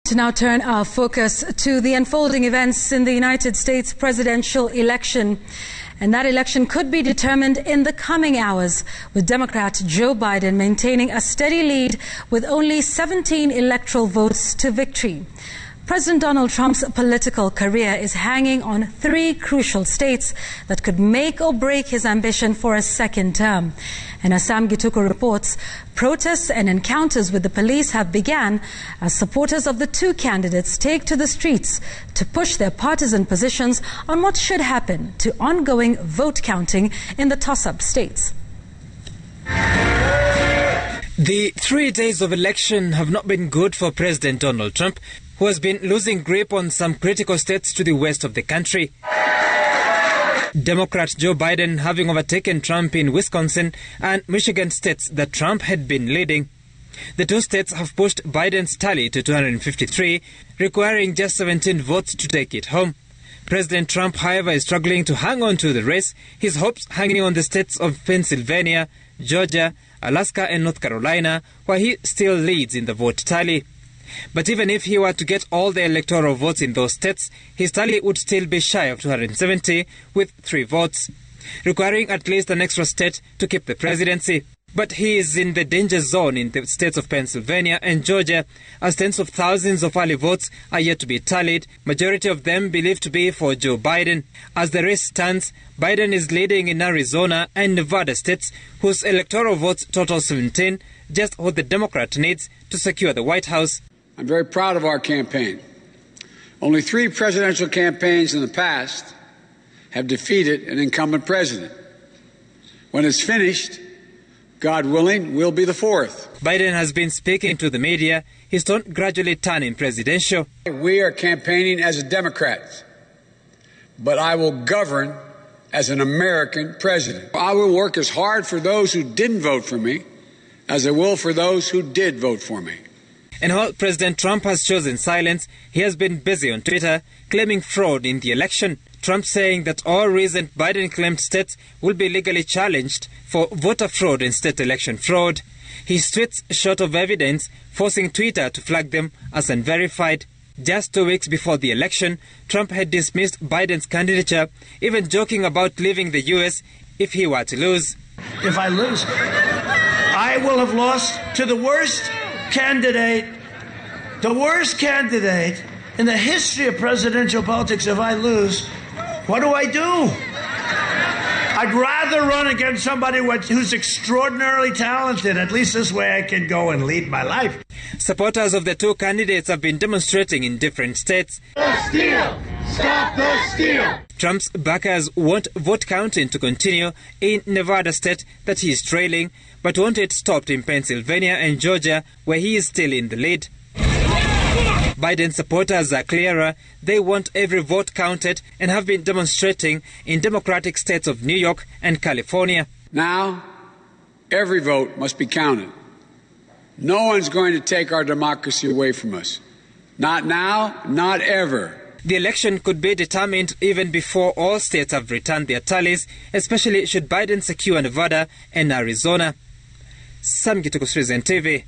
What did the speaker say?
To now turn our focus to the unfolding events in the United States presidential election. And that election could be determined in the coming hours, with Democrat Joe Biden maintaining a steady lead with only 17 electoral votes to victory. President Donald Trump's political career is hanging on 3 crucial states that could make or break his ambition for a second term. And as Sam Gituko reports, protests and encounters with the police have begun as supporters of the 2 candidates take to the streets to push their partisan positions on what should happen to ongoing vote counting in the toss-up states. The 3 days of election have not been good for President Donald Trump, who has been losing grip on some critical states to the west of the country. Democrat Joe Biden having overtaken Trump in Wisconsin and Michigan states that Trump had been leading. The 2 states have pushed Biden's tally to 253, requiring just 17 votes to take it home. President Trump, however, is struggling to hang on to the race, his hopes hanging on the states of Pennsylvania, Georgia, Alaska and North Carolina, where he still leads in the vote tally. But even if he were to get all the electoral votes in those states, his tally would still be shy of 270 with 3 votes, requiring at least an extra state to keep the presidency. But he is in the danger zone in the states of Pennsylvania and Georgia, as tens of thousands of early votes are yet to be tallied, majority of them believed to be for Joe Biden. As the race stands, Biden is leading in Arizona and Nevada states, whose electoral votes total 17, just what the Democrat needs to secure the White House. I'm very proud of our campaign. Only 3 presidential campaigns in the past have defeated an incumbent president. When it's finished, God willing, we'll be the 4th. Biden has been speaking to the media, his tone gradually turning presidential. We are campaigning as a Democrat, but I will govern as an American president. I will work as hard for those who didn't vote for me as I will for those who did vote for me. And while President Trump has chosen silence, he has been busy on Twitter claiming fraud in the election. Trump saying that all recent Biden-claimed states will be legally challenged for voter fraud and state election fraud. His tweets short of evidence, forcing Twitter to flag them as unverified. Just 2 weeks before the election, Trump had dismissed Biden's candidature, even joking about leaving the U.S. if he were to lose. If I lose, I will have lost to the worst candidate in the history of presidential politics. If I lose, what do? I'd rather run against somebody who's extraordinarily talented. At least this way I can go and lead my life. Supporters of the 2 candidates have been demonstrating in different states. The steal! Stop the steal! Trump's backers want vote counting to continue in Nevada state that he is trailing, but want it stopped in Pennsylvania and Georgia, where he is still in the lead. Biden supporters are clearer. They want every vote counted and have been demonstrating in Democratic states of New York and California. Now, every vote must be counted. No one's going to take our democracy away from us. Not now, not ever. The election could be determined even before all states have returned their tallies, especially should Biden secure Nevada and Arizona. Sam Gituko, Citizen TV.